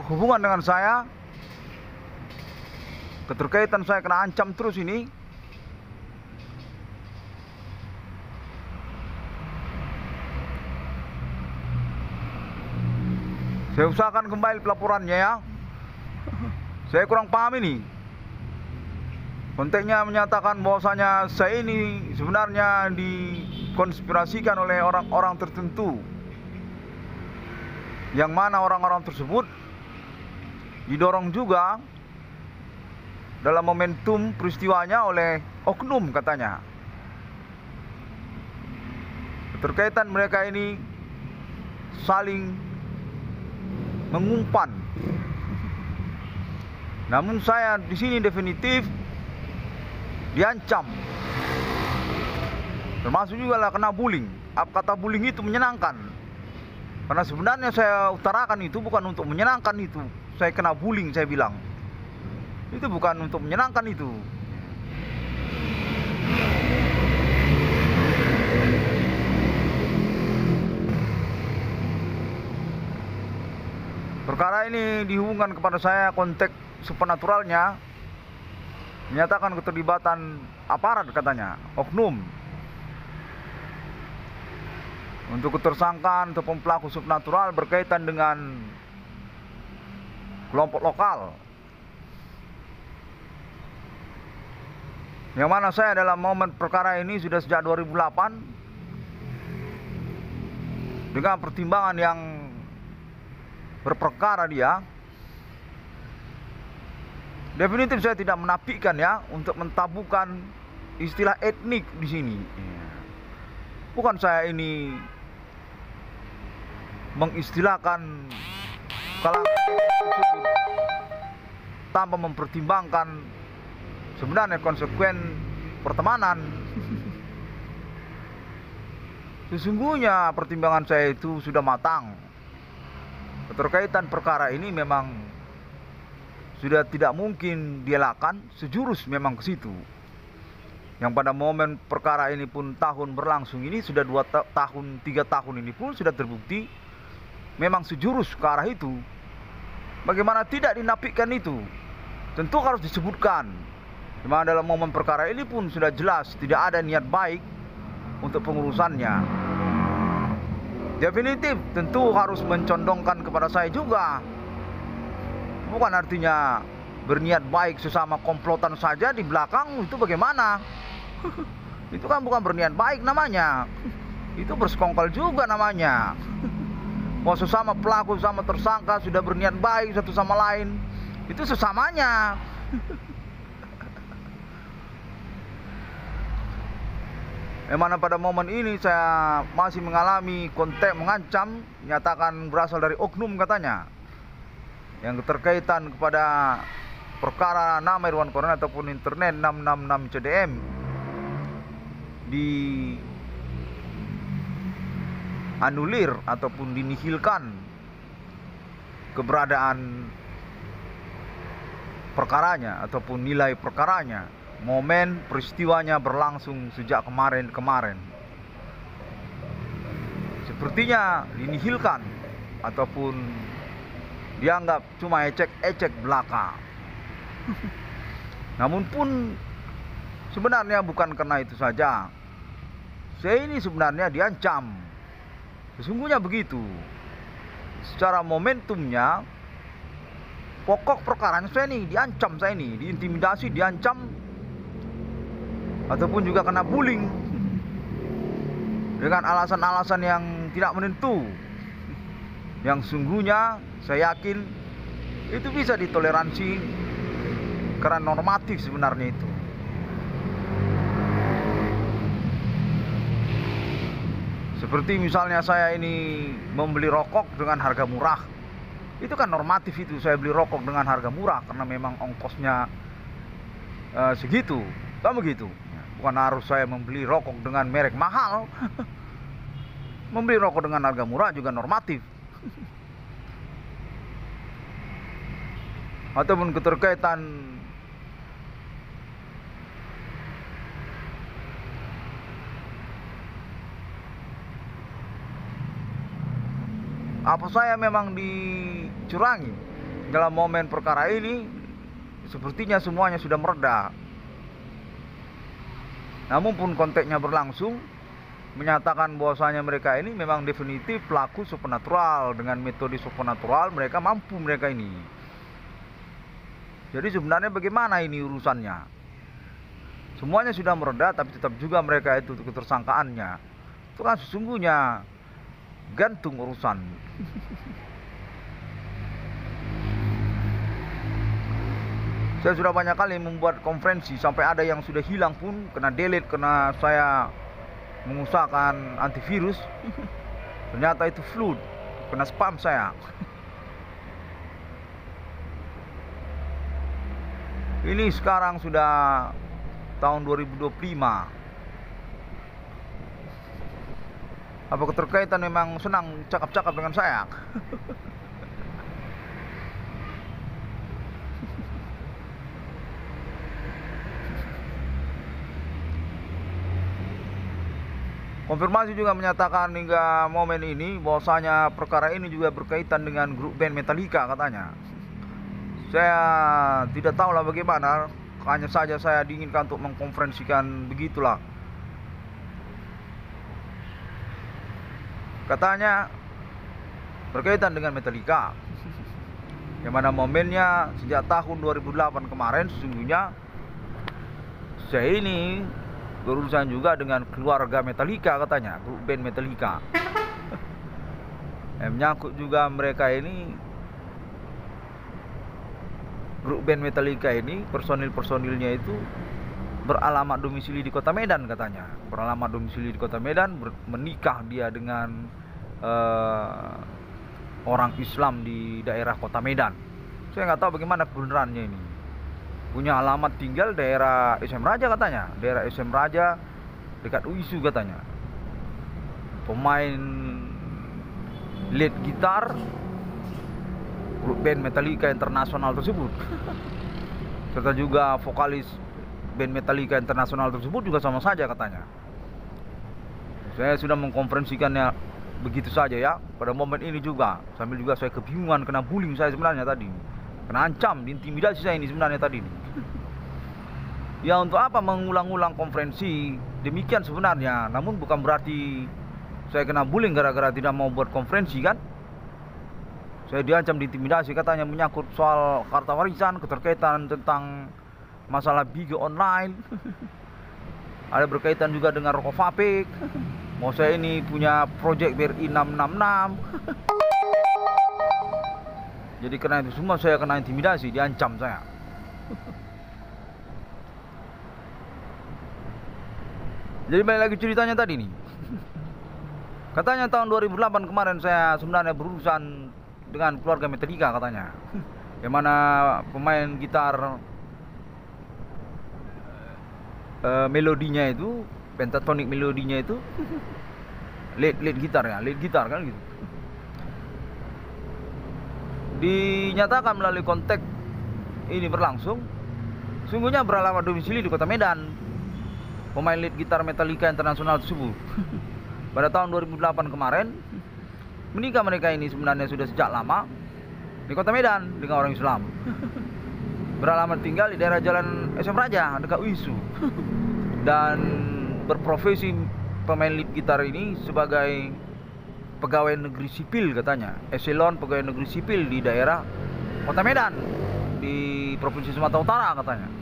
hubungan dengan saya, keterkaitan saya kena ancam terus ini. Saya usahakan kembali pelaporannya ya. Saya kurang paham ini. Konteksnya menyatakan bahwasanya saya ini sebenarnya dikonspirasikan oleh orang-orang tertentu, yang mana orang-orang tersebut didorong juga dalam momentum peristiwanya oleh oknum katanya. Keterkaitan mereka ini saling mengumpan. Namun saya di sini definitif diancam. Termasuk juga lah kena bullying. Kata bullying itu menyenangkan. Karena sebenarnya saya utarakan itu bukan untuk menyenangkan itu. Saya kena bullying, saya bilang. Itu bukan untuk menyenangkan itu. Perkara ini dihubungkan kepada saya konteks supernaturalnya, menyatakan keterlibatan aparat katanya, oknum, untuk ketersangkaan ataupun pelaku supernatural berkaitan dengan kelompok lokal. Yang mana saya dalam momen perkara ini sudah sejak 2008 dengan pertimbangan yang berperkara dia. Definitif saya tidak menafikan ya untuk mentabukan istilah etnik di sini. Bukan saya ini mengistilahkan kalangan tersebut tanpa mempertimbangkan sebenarnya konsekuen pertemanan. Sesungguhnya pertimbangan saya itu sudah matang. Keterkaitan perkara ini memang sudah tidak mungkin dielakkan, sejurus memang ke situ. Yang pada momen perkara ini pun tahun berlangsung ini sudah 2 tahun, 3 tahun ini pun sudah terbukti memang sejurus ke arah itu. Bagaimana tidak dinafikan itu? Tentu harus disebutkan. Memang dalam momen perkara ini pun sudah jelas tidak ada niat baik untuk pengurusannya. Definitif tentu harus mencondongkan kepada saya juga. Bukan artinya berniat baik sesama komplotan saja di belakang, itu bagaimana? Itu kan bukan berniat baik namanya. Itu bersekongkol juga namanya. Mau sesama pelaku, sesama tersangka sudah berniat baik satu sama lain, itu sesamanya. Yang mana pada momen ini saya masih mengalami konteks mengancam, nyatakan berasal dari oknum katanya, yang keterkaitan kepada perkara nama Irwan Corona ataupun internet 666 CDM di anulir ataupun dinihilkan keberadaan perkaranya ataupun nilai perkaranya. Momen peristiwanya berlangsung sejak kemarin. Sepertinya dinihilkan ataupun dianggap cuma ecek-ecek belaka. Namun pun sebenarnya bukan karena itu saja. Saya ini sebenarnya diancam. Sesungguhnya begitu. Secara momentumnya, pokok perkaranya saya ini diancam, saya ini diintimidasi, diancam, ataupun juga kena bullying dengan alasan-alasan yang tidak menentu, yang sungguhnya saya yakin itu bisa ditoleransi karena normatif sebenarnya itu. Seperti misalnya saya ini membeli rokok dengan harga murah, itu kan normatif, itu saya beli rokok dengan harga murah karena memang ongkosnya segitu, kan begitu. Bukan harus saya membeli rokok dengan merek mahal. Membeli rokok dengan harga murah juga normatif. Ataupun keterkaitan apa saya memang dicurangi dalam momen perkara ini sepertinya semuanya sudah mereda. Namun pun konteksnya berlangsung, menyatakan bahwasanya mereka ini memang definitif pelaku supernatural. Dengan metode supernatural mereka mampu mereka ini. Jadi sebenarnya bagaimana ini urusannya? Semuanya sudah mereda, tapi tetap juga mereka itu ketersangkaannya. Itu kan sesungguhnya gantung urusan. Saya sudah banyak kali membuat konferensi, sampai ada yang sudah hilang pun kena delete karena saya mengusahakan antivirus. Ternyata itu flood, kena spam saya. Ini sekarang sudah tahun 2025. Apa keterkaitan memang senang cakap-cakap dengan saya? Konfirmasi juga menyatakan hingga momen ini bahwasanya perkara ini juga berkaitan dengan grup band Metallica katanya. Saya tidak tahu lah bagaimana, hanya saja saya diinginkan untuk mengkonferensikan begitulah. Katanya berkaitan dengan Metallica, yang mana momennya sejak tahun 2008 kemarin sesungguhnya saya ini berurusan juga dengan keluarga Metallica katanya, grup band Metallica. Menyangkut juga mereka ini, grup band Metallica ini, personil-personilnya itu beralamat domisili di kota Medan katanya. Beralamat domisili di kota Medan, menikah dia dengan orang Islam di daerah kota Medan. Saya nggak tahu bagaimana kebenarannya ini. Punya alamat tinggal daerah SM Raja katanya, daerah SM Raja dekat UISU katanya. Pemain lead gitar grup band Metallica internasional tersebut, serta juga vokalis band Metallica internasional tersebut juga sama saja katanya. Saya sudah mengkonferensikannya begitu saja ya pada momen ini juga, sambil juga saya kebingungan, kena bullying saya sebenarnya tadi, kena ancam, diintimidasi saya ini sebenarnya tadi ini. Ya untuk apa mengulang-ulang konferensi demikian sebenarnya, namun bukan berarti saya kena bullying gara-gara tidak mau buat konferensi kan. Saya diancam, diintimidasi katanya menyangkut soal harta warisan, keterkaitan tentang masalah bige online. Ada berkaitan juga dengan rokok vapik. Mau saya ini punya project BRI 666. Jadi karena itu semua saya kena intimidasi, diancam saya. Jadi balik lagi ceritanya tadi nih. Katanya tahun 2008 kemarin saya sebenarnya berurusan dengan keluarga Metallica katanya. Yang mana pemain gitar melodinya itu, pentatonic melodinya itu lead gitar ya, lead gitar kan gitu. Dinyatakan melalui konteks ini berlangsung, sungguhnya beralamat domisili di kota Medan. Pemain lead gitar Metallica internasional tersebut pada tahun 2008 kemarin menikah. Mereka ini sebenarnya sudah sejak lama di kota Medan dengan orang Islam. Beralamat tinggal di daerah Jalan SM Raja dekat UISU. Dan berprofesi pemain lead gitar ini sebagai pegawai negeri sipil katanya, eselon pegawai negeri sipil di daerah kota Medan di Provinsi Sumatera Utara katanya.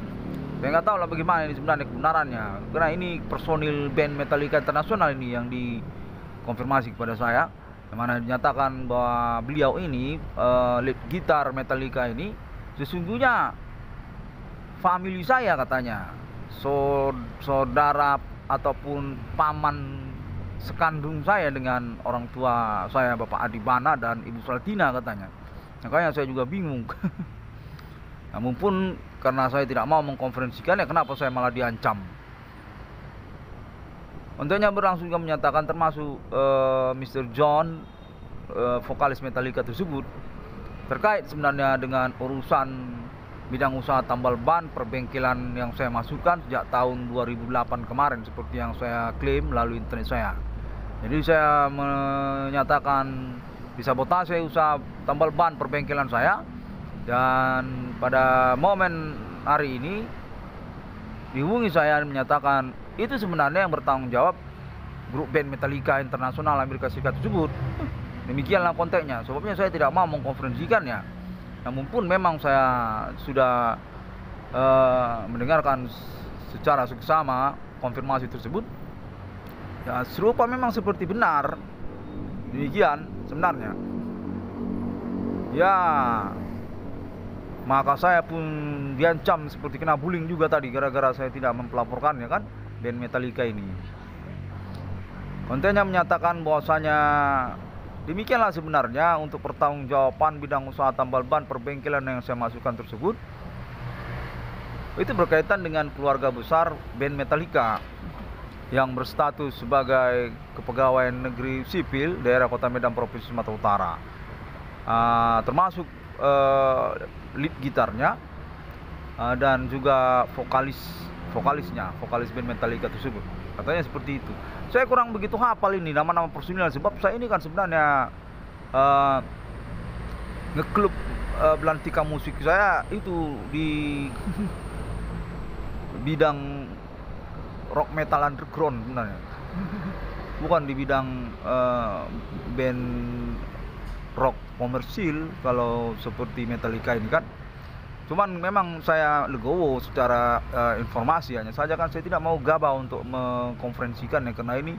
Saya nggak tahu lah bagaimana ini sebenarnya kebenarannya, karena ini personil band Metallica internasional ini yang dikonfirmasi kepada saya, yang mana dinyatakan bahwa beliau ini lead gitar Metallica ini sesungguhnya famili saya katanya, saudara ataupun paman sekandung saya dengan orang tua saya, Bapak Adibana dan Ibu Saltina katanya. Makanya saya juga bingung. Namun pun karena saya tidak mau mengkonferensikan, ya kenapa saya malah diancam. Untungnya berlangsung juga menyatakan termasuk Mr. John, vokalis Metallica tersebut, terkait sebenarnya dengan urusan bidang usaha tambal ban perbengkelan yang saya masukkan sejak tahun 2008 kemarin, seperti yang saya klaim melalui internet saya. Jadi saya menyatakan disabotase usaha tambal ban perbengkelan saya Dan pada momen hari ini dihubungi saya menyatakan itu sebenarnya yang bertanggung jawab grup band Metallica internasional Amerika Serikat tersebut. Demikianlah konteksnya. Sebabnya saya tidak mau mengkonferensikannya. Namun pun memang saya sudah mendengarkan secara seksama konfirmasi tersebut. Ya, serupa memang seperti benar. Demikian sebenarnya. Ya, maka saya pun diancam seperti kena bullying juga tadi gara-gara saya tidak mempelaporkannya kan, band Metallica ini. Kontennya menyatakan bahwasanya demikianlah sebenarnya untuk pertanggungjawaban bidang usaha tambal ban perbengkelan yang saya masukkan tersebut. Itu berkaitan dengan keluarga besar band Metallica yang berstatus sebagai kepegawaian negeri sipil daerah Kota Medan Provinsi Sumatera Utara. Termasuk lead gitarnya dan juga vokalisnya, vokalis band Metallica tersebut. Katanya seperti itu. Saya kurang begitu hafal ini nama-nama personil sebab saya ini kan sebenarnya ngeklub belantika musik saya itu di bidang rock metal underground sebenarnya. Bukan di bidang band rock komersil kalau seperti Metallica ini kan. Cuman memang saya legowo secara informasi, hanya saja kan saya tidak mau gabah untuk mengkonferensikannya karena ini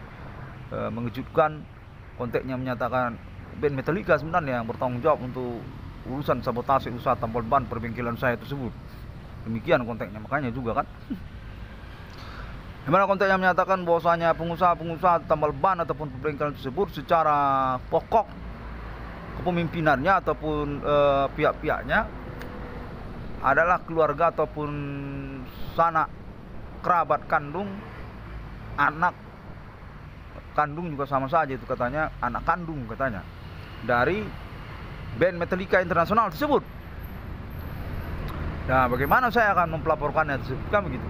mengejutkan. Konteksnya menyatakan band Metallica sebenarnya yang bertanggung jawab untuk urusan sabotase usaha tambal ban perbengkelan saya tersebut. Demikian konteksnya, makanya juga kan. Dimana konteksnya menyatakan bahwasanya pengusaha-pengusaha tambal ban ataupun perbengkelan tersebut secara pokok kepemimpinannya ataupun pihak-pihaknya adalah keluarga ataupun sanak kerabat kandung, anak kandung juga sama saja itu katanya, anak kandung katanya dari band Metallica internasional tersebut. Nah, bagaimana saya akan mempelaporkannya tersebut kan begitu.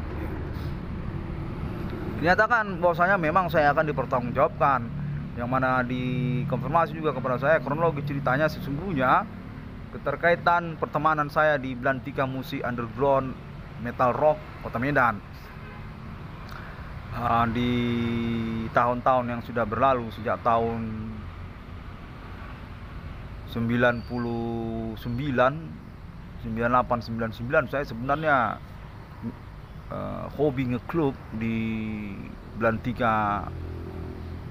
Dinyatakan bahwasanya memang saya akan dipertanggungjawabkan, yang mana dikonfirmasi juga kepada saya kronologi ceritanya sesungguhnya keterkaitan pertemanan saya di belantika musik underground metal rock Kota Medan di tahun-tahun yang sudah berlalu sejak tahun 99, 98, 99 saya sebenarnya hobi ngeklub di belantika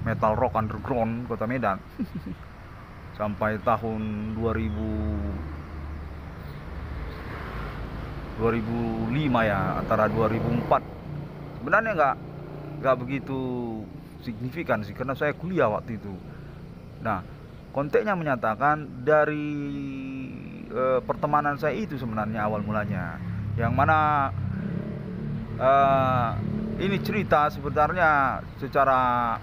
metal rock underground Kota Medan sampai tahun 2005 ya, antara 2004. Sebenarnya nggak begitu signifikan sih karena saya kuliah waktu itu. Nah, konteksnya menyatakan dari pertemanan saya itu sebenarnya awal mulanya, yang mana ini cerita sebenarnya secara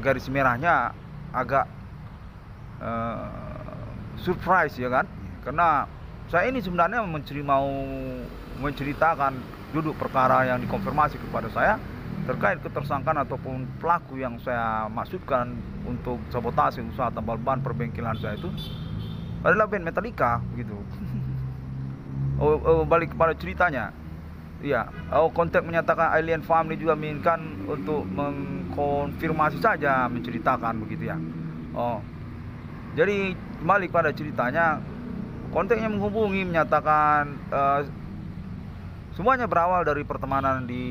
garis merahnya agak surprise ya kan, karena saya ini sebenarnya mau menceritakan duduk perkara yang dikonfirmasi kepada saya terkait ketersangkaan ataupun pelaku yang saya maksudkan untuk sabotase usaha tambal ban perbengkelan saya itu adalah band Metallica gitu. Balik kepada ceritanya. Iya, konteks menyatakan Alien Family juga menginginkan untuk mengkonfirmasi saja, menceritakan begitu ya. Jadi kembali pada ceritanya, konteksnya menghubungi menyatakan semuanya berawal dari pertemanan di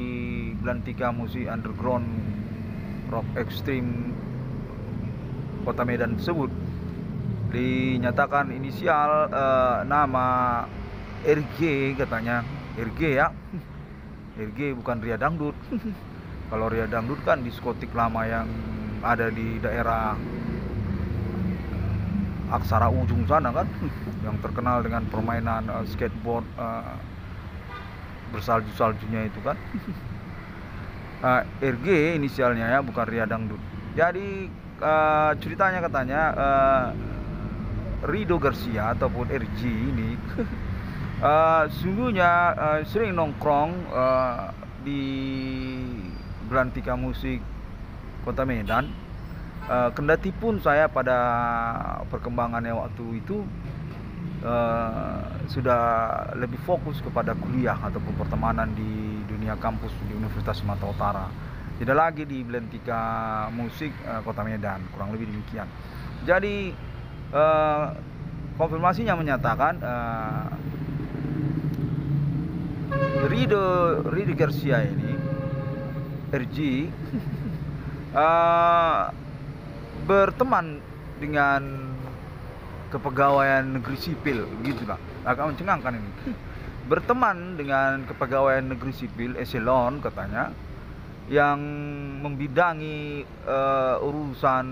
belantika musik underground rock ekstrim Kota Medan tersebut. Dinyatakan inisial nama RG katanya, RG ya. RG bukan Ria Dangdut. Kalau Ria Dangdut kan diskotik lama yang ada di daerah Aksara ujung sana kan, yang terkenal dengan permainan skateboard bersalju-saljunya itu kan. RG inisialnya ya, bukan Ria Dangdut. Jadi ceritanya katanya Rido Garcia ataupun RG ini sungguhnya sering nongkrong di belantika musik Kota Medan. Kendati pun saya pada perkembangannya waktu itu sudah lebih fokus kepada kuliah ataupun pertemanan di dunia kampus di Universitas Sumatera Utara. Tidak lagi di Belentika Musik Kota Medan, kurang lebih demikian. Jadi konfirmasinya menyatakan Rido Garcia ini RG berteman dengan kepegawaian negeri sipil, gitulah. Agak mencengangkan ini. Berteman dengan kepegawaian negeri sipil eselon katanya yang membidangi urusan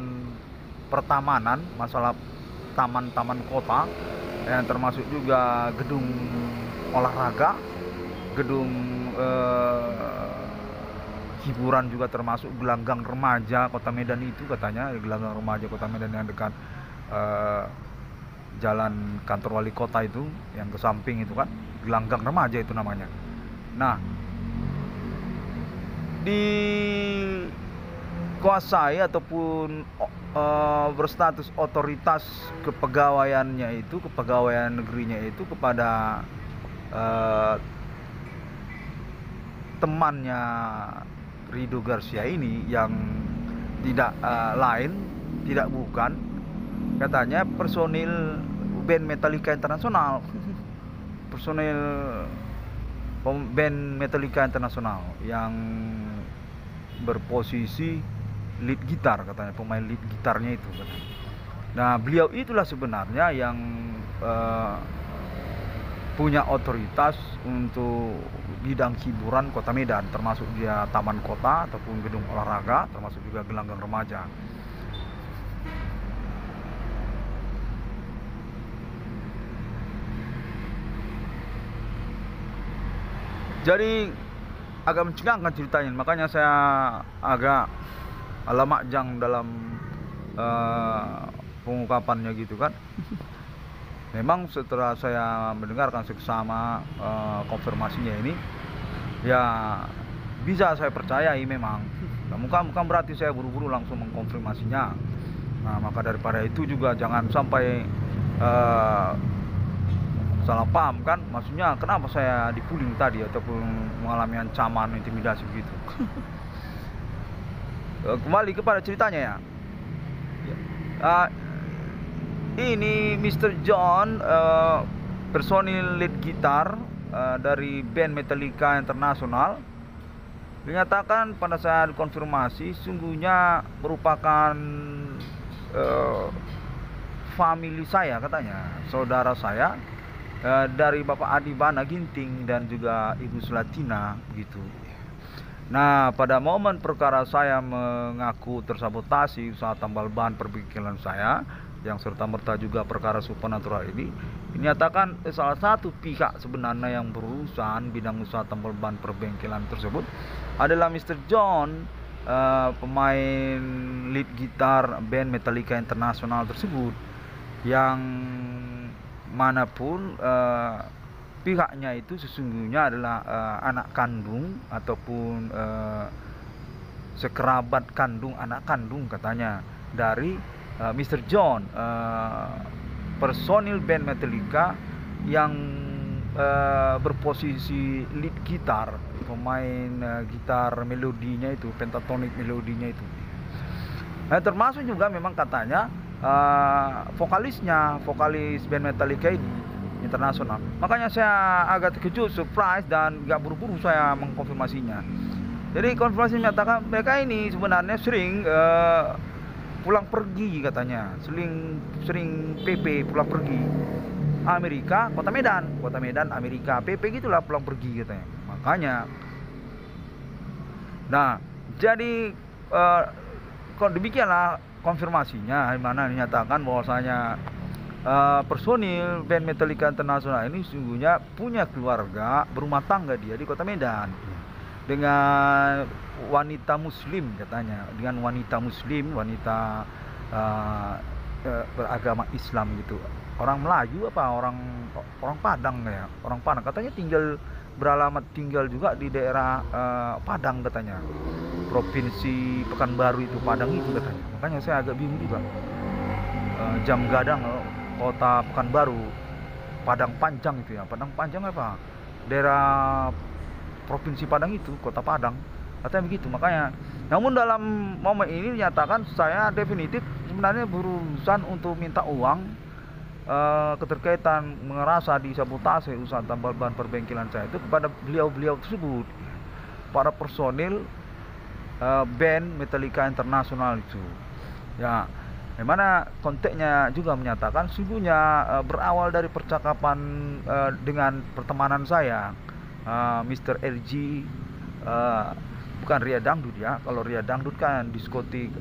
pertamanan, masalah taman-taman kota, yang termasuk juga gedung olahraga, gedung hiburan juga termasuk gelanggang remaja Kota Medan itu katanya, gelanggang remaja Kota Medan yang dekat jalan kantor wali kota itu, yang ke samping itu kan, gelanggang remaja itu namanya. Nah, dikuasai ataupun berstatus otoritas kepegawaiannya itu, kepegawaian negerinya itu kepada temannya Rido Garcia ini yang tidak lain, tidak bukan, katanya personil band Metallica Internasional. Personil band Metallica Internasional yang berposisi lead gitar katanya, pemain lead gitarnya itu katanya. Nah, beliau itulah sebenarnya yang punya otoritas untuk bidang hiburan Kota Medan, termasuk dia taman kota ataupun gedung olahraga, termasuk juga gelanggang remaja. Jadi agak mencengangkan ceritanya, makanya saya agak alamakjang dalam pengungkapannya gitu kan. Memang setelah saya mendengarkan seksama konfirmasinya ini, ya bisa saya percayai memang. Nah, bukan berarti saya buru-buru langsung mengkonfirmasinya. Nah, maka daripada itu juga jangan sampai salah paham kan, maksudnya kenapa saya dipuling tadi ataupun mengalami ancaman, intimidasi begitu. Kembali kepada ceritanya ya. Ini Mr. John, personil lead gitar dari band Metallica Internasional, dinyatakan pada saat konfirmasi sungguhnya merupakan family saya katanya, saudara saya, dari Bapak Adi Bana Ginting dan juga Ibu Sulatina gitu. Nah, pada momen perkara saya mengaku tersabotasi usaha tambal ban perbengkelan saya, yang serta-merta juga perkara supernatural ini, dinyatakan salah satu pihak sebenarnya yang berurusan bidang usaha tambal ban perbengkelan tersebut adalah Mr. John, pemain lead gitar band Metallica Internasional tersebut, yang manapun pihaknya itu sesungguhnya adalah anak kandung ataupun sekerabat kandung, anak kandung katanya dari Mr. John, personil band Metallica yang berposisi lead gitar, pemain gitar melodinya itu, pentatonic melodinya itu. Nah, termasuk juga memang katanya vokalis band Metallica ini internasional. Makanya saya agak terkejut, surprise, dan gak buru-buru saya mengkonfirmasinya. Jadi konfirmasi menyatakan mereka ini sebenarnya sering pulang pergi katanya, sering PP pulang pergi Amerika, Kota Medan Amerika, PP gitulah, pulang pergi katanya. Makanya, nah jadi demikianlah konfirmasinya, di mana dinyatakan bahwasanya personil band Metallica Internasional ini sesungguhnya punya keluarga, berumah tangga dia di Kota Medan dengan wanita muslim katanya, dengan wanita muslim, wanita beragama Islam gitu, orang Melayu apa orang Padang ya, orang Padang katanya, beralamat tinggal juga di daerah Padang katanya, provinsi Pekanbaru itu, Padang itu katanya. Makanya saya agak bingung juga, Jam Gadang, kota Pekanbaru, Padang Panjang itu ya. Padang Panjang apa? Daerah Provinsi Padang itu, Kota Padang. Katanya begitu. Makanya, namun dalam momen ini dinyatakan saya definitif sebenarnya berurusan untuk minta uang keterkaitan merasa disabotase usaha tambal ban perbengkelan saya itu kepada beliau-beliau tersebut, para personil band Metallica Internasional itu. Ya, dimana konteksnya juga menyatakan sungguhnya berawal dari percakapan dengan pertemanan saya, Mr. RG, bukan Ria Dangdut ya. Kalau Ria Dangdut kan diskotik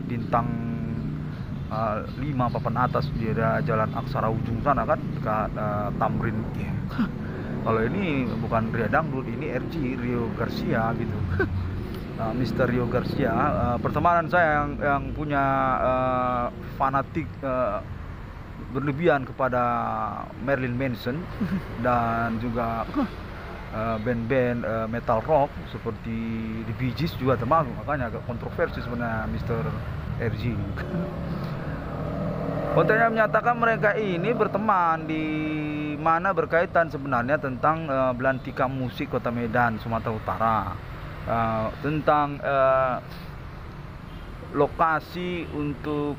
bintang 5 papan atas di Jalan Aksara ujung sana kan, dekat Tamrin. Kalau ini bukan Ria Dangdut, ini RG, Rio Garcia gitu. Mr. Rio Garcia, pertemanan saya yang punya fanatik berlebihan kepada Marilyn Manson dan juga band-band metal rock seperti The Bee Gees juga termasuk. Makanya agak kontroversi sebenarnya Mr. RG. Kontennya menyatakan mereka ini berteman di mana berkaitan sebenarnya tentang belantika musik Kota Medan, Sumatera Utara, tentang lokasi untuk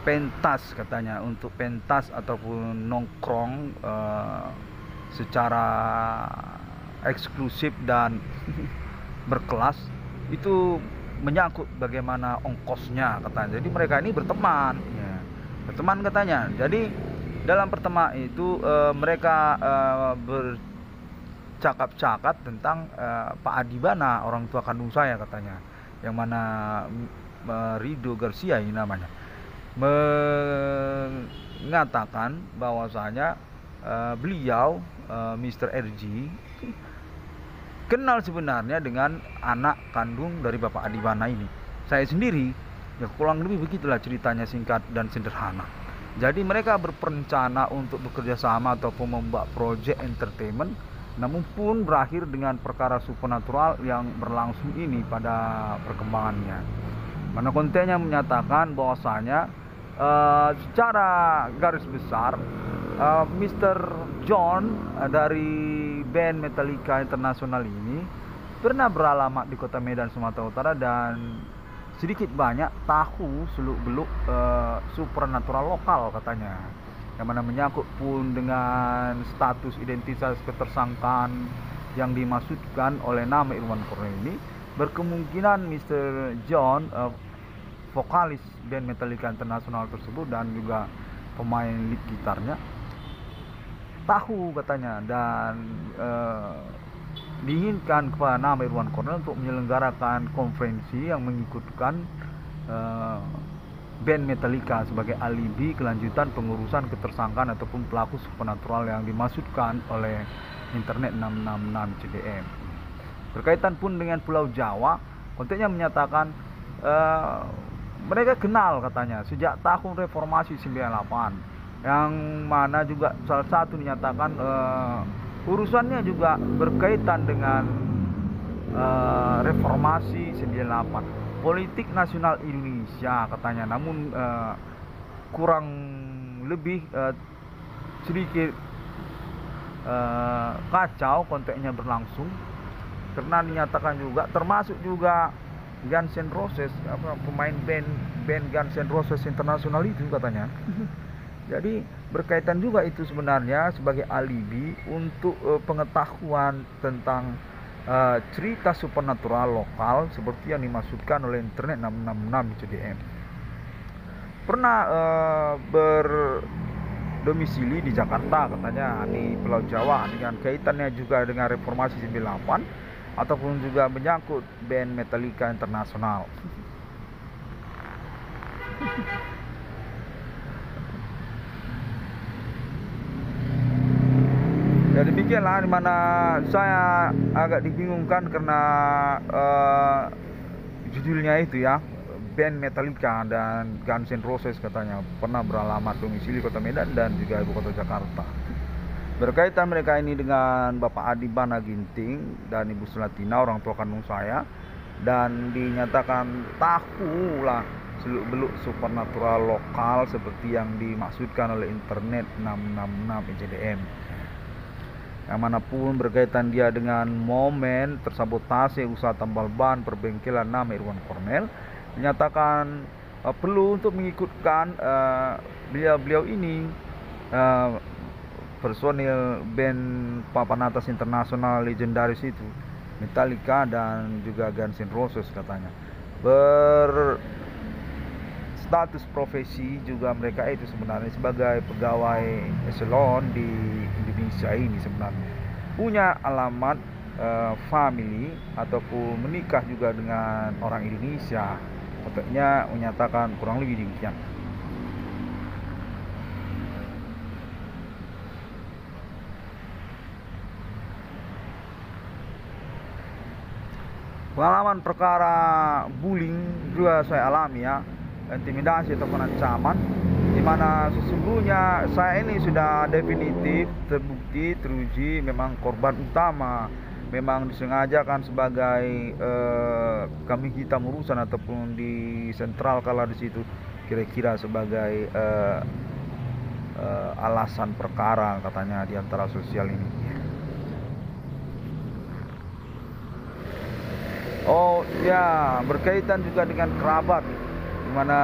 pentas katanya, untuk pentas ataupun nongkrong secara eksklusif dan berkelas itu menyangkut bagaimana ongkosnya katanya. Jadi mereka ini berteman ya. Berteman katanya. Jadi dalam pertemuan itu mereka bercakap-cakap tentang Pak Adibana, orang tua kandung saya katanya, yang mana Rido Garcia ini namanya, mengatakan bahwasanya beliau Mr. RG kenal sebenarnya dengan anak kandung dari Bapak Adibana ini. Saya sendiri, ya kurang lebih begitulah ceritanya, singkat dan sederhana. Jadi mereka berencana untuk bekerja sama ataupun membuat project entertainment, namun pun berakhir dengan perkara supernatural yang berlangsung ini pada perkembangannya. Mana kontennya menyatakan bahwasanya secara garis besar Mr. John dari band Metallica Internasional ini pernah beralamat di Kota Medan, Sumatera Utara, dan sedikit banyak tahu seluk-beluk supernatural lokal katanya, yang mana menyangkut pun dengan status identitas ketersangkaan yang dimaksudkan oleh nama Irwan Cornel ini. Berkemungkinan Mr. John, vokalis band Metallica Internasional tersebut dan juga pemain lead gitarnya, tahu katanya, dan diinginkan kepada nama Irwan Cornel untuk menyelenggarakan konferensi yang mengikutkan band Metallica sebagai alibi kelanjutan pengurusan ketersangkaan ataupun pelaku supernatural yang dimaksudkan oleh internet 666 CDM. Berkaitan pun dengan Pulau Jawa, kontennya menyatakan mereka kenal katanya sejak tahun reformasi 98, yang mana juga salah satu dinyatakan urusannya juga berkaitan dengan reformasi 98, politik nasional Indonesia katanya. Namun kurang lebih sedikit kacau konteksnya berlangsung, karena dinyatakan juga termasuk juga Guns N' Roses, pemain band Guns N' Roses Internasional itu katanya. Jadi berkaitan juga itu sebenarnya sebagai alibi untuk pengetahuan tentang cerita supernatural lokal seperti yang dimaksudkan oleh internet 666 CDM. Pernah berdomisili di Jakarta katanya, di Pulau Jawa, dengan kaitannya juga dengan reformasi 98 ataupun juga menyangkut band Metallica Internasional. Ya demikianlah, dimana saya agak dibingungkan karena judulnya itu ya, band Metallica dan Guns N' Roses katanya pernah beralamat domisili Kota Medan dan juga ibu kota Jakarta. Berkaitan mereka ini dengan Bapak Adibana Ginting dan Ibu Sulatina, orang tua kandung saya, dan dinyatakan tahu lah seluk-beluk supernatural lokal seperti yang dimaksudkan oleh internet 666 EJDM. Yang manapun berkaitan dia dengan momen tersabotase usaha tambal ban perbengkelan nama Irwan Kornel, dinyatakan perlu untuk mengikutkan beliau ini, personil band papan atas internasional legendaris itu, Metallica dan juga Guns N' Roses katanya. Berstatus profesi juga mereka itu sebenarnya sebagai pegawai eselon di Indonesia ini sebenarnya. Punya alamat family ataupun menikah juga dengan orang Indonesia. Katanya menyatakan kurang lebih demikian. Pengalaman perkara bullying juga saya alami ya, intimidasi ataupun ancaman, di mana sesungguhnya saya ini sudah definitif terbukti teruji memang korban utama, memang disengajakan sebagai kami hitam urusan ataupun di sentral kala di situ kira-kira sebagai alasan perkara katanya di antara sosial ini. Oh ya, berkaitan juga dengan kerabat, di mana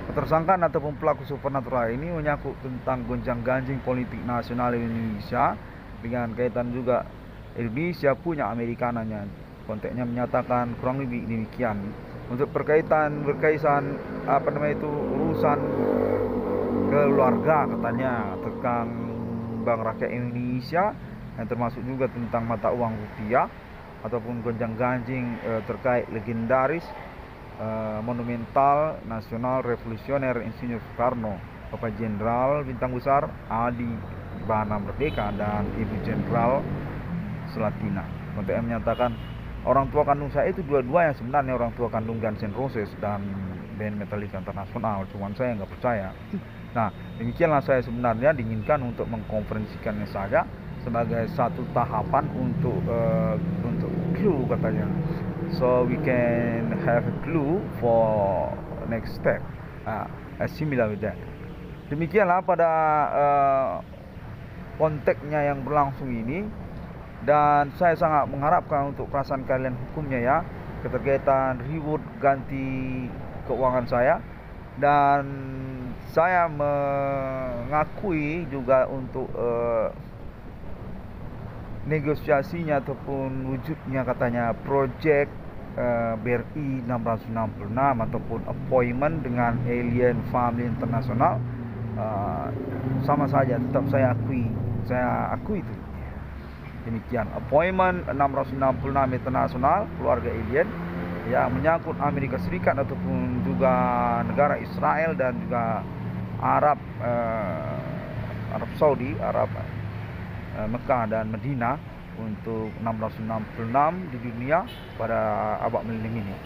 ketersangkaan ataupun pelaku supernatural ini menyangkut tentang gonjang-ganjing politik nasional Indonesia, dengan kaitan juga Indonesia punya Amerikananya. Konteksnya menyatakan kurang lebih demikian. Untuk berkaitan urusan keluarga katanya tentang Bank Rakyat Indonesia, yang termasuk juga tentang mata uang rupiah ataupun gonjang-ganjing terkait legendaris monumental nasional revolusioner Insinyur Soekarno, Bapak Jenderal Bintang Besar Adi Bana Merdeka dan Ibu Jenderal Selatina. Konteksnya menyatakan orang tua kandung saya itu dua-duanya sebenarnya orang tua kandung Guns N' Roses dan band Metallica internasional, cuman saya nggak percaya. Nah, demikianlah saya sebenarnya diinginkan untuk mengkonferensikannya saja sebagai satu tahapan untuk clue katanya, so we can have a clue for next step, similar with that. Demikianlah pada konteksnya yang berlangsung ini, dan saya sangat mengharapkan untuk perasaan kalian hukumnya ya, keterkaitan reward ganti keuangan saya, dan saya mengakui juga untuk negosiasinya ataupun wujudnya katanya project BRI 666 ataupun appointment dengan Alien Family Internasional, sama saja tetap saya akui itu. Demikian appointment 666 internasional keluarga alien yang menyangkut Amerika Serikat ataupun juga negara Israel dan juga Arab Saudi, Mekah dan Medina untuk 666 di dunia pada abad milenium ini.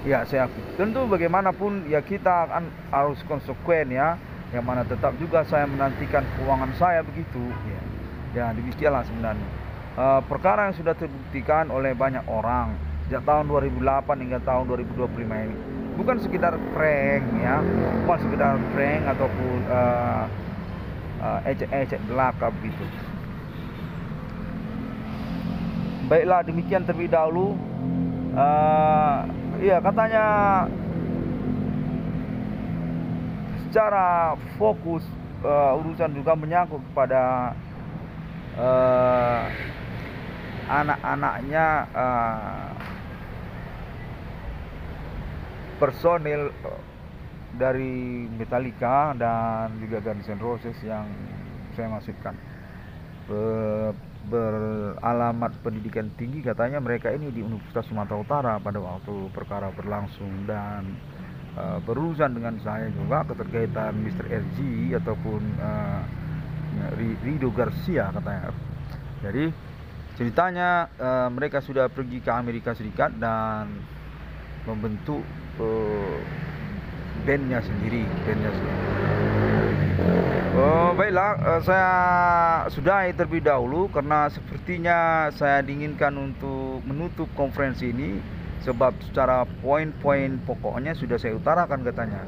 Ya, saya akui. Tentu bagaimanapun ya kita akan harus konsekuen ya, yang mana tetap juga saya menantikan keuangan saya begitu. Ya demikianlah sebenarnya. Perkara yang sudah terbuktikan oleh banyak orang sejak tahun 2008 hingga tahun 2025 ini bukan sekedar prank ya, bukan sekedar prank ataupun ecek-ecek belaka begitu. Baiklah, demikian terlebih dahulu. Iya, katanya secara fokus urusan juga menyangkut kepada anak-anaknya personil dari Metallica dan juga Guns N' Roses yang saya maksudkan beralamat pendidikan tinggi. Katanya mereka ini di Universitas Sumatera Utara pada waktu perkara berlangsung, dan berurusan dengan saya juga keterkaitan Mr. RG ataupun Rido Garcia katanya. Jadi ceritanya mereka sudah pergi ke Amerika Serikat dan membentuk bandnya sendiri. Baiklah, saya sudahi terlebih dahulu karena sepertinya saya diinginkan untuk menutup konferensi ini sebab secara poin-poin pokoknya sudah saya utarakan katanya.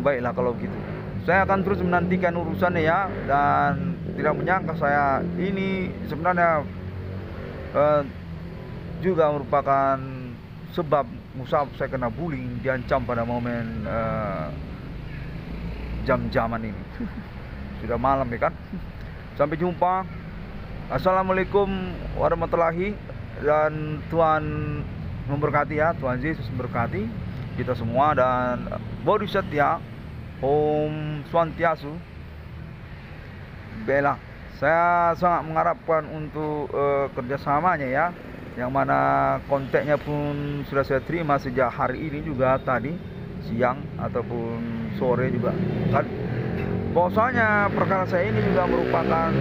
Baiklah kalau begitu. Saya akan terus menantikan urusannya ya, dan tidak menyangka saya ini sebenarnya juga merupakan sebab musab saya kena bullying, diancam pada momen jam-jaman ini. Sudah malam ya kan. Sampai jumpa. Assalamualaikum warahmatullahi, dan Tuhan memberkati ya, Tuhan Yesus memberkati kita semua, dan Bodhi Satya, Om Swantiastu. Bela, saya sangat mengharapkan untuk kerjasamanya ya, yang mana kontaknya pun sudah saya terima sejak hari ini juga, tadi siang ataupun sore juga kan. Bahwasanya perkara saya ini juga merupakan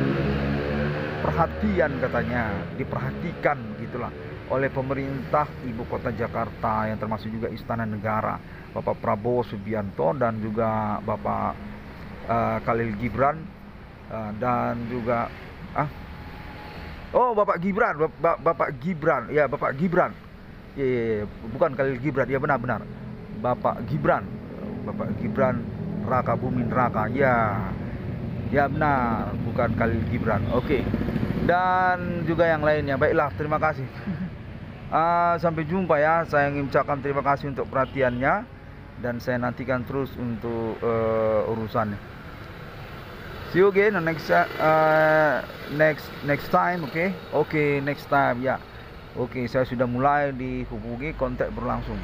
perhatian, katanya diperhatikan begitulah oleh pemerintah ibu kota Jakarta, yang termasuk juga Istana Negara, Bapak Prabowo Subianto, dan juga Bapak Khalil Gibran, dan juga Bapak Gibran, Bapak Gibran, ya Bapak Gibran, ya, bukan Khalil Gibran, ya benar-benar Bapak Gibran Raka Buming Raka, ya benar, bukan Khalil Gibran. Oke. Dan juga yang lainnya. Baiklah, terima kasih. Sampai jumpa ya. Saya ingin ucapkan terima kasih untuk perhatiannya, dan saya nantikan terus untuk urusannya. See you again next time, okay, next time ya. Oke, saya sudah mulai dihubungi, kontak berlangsung.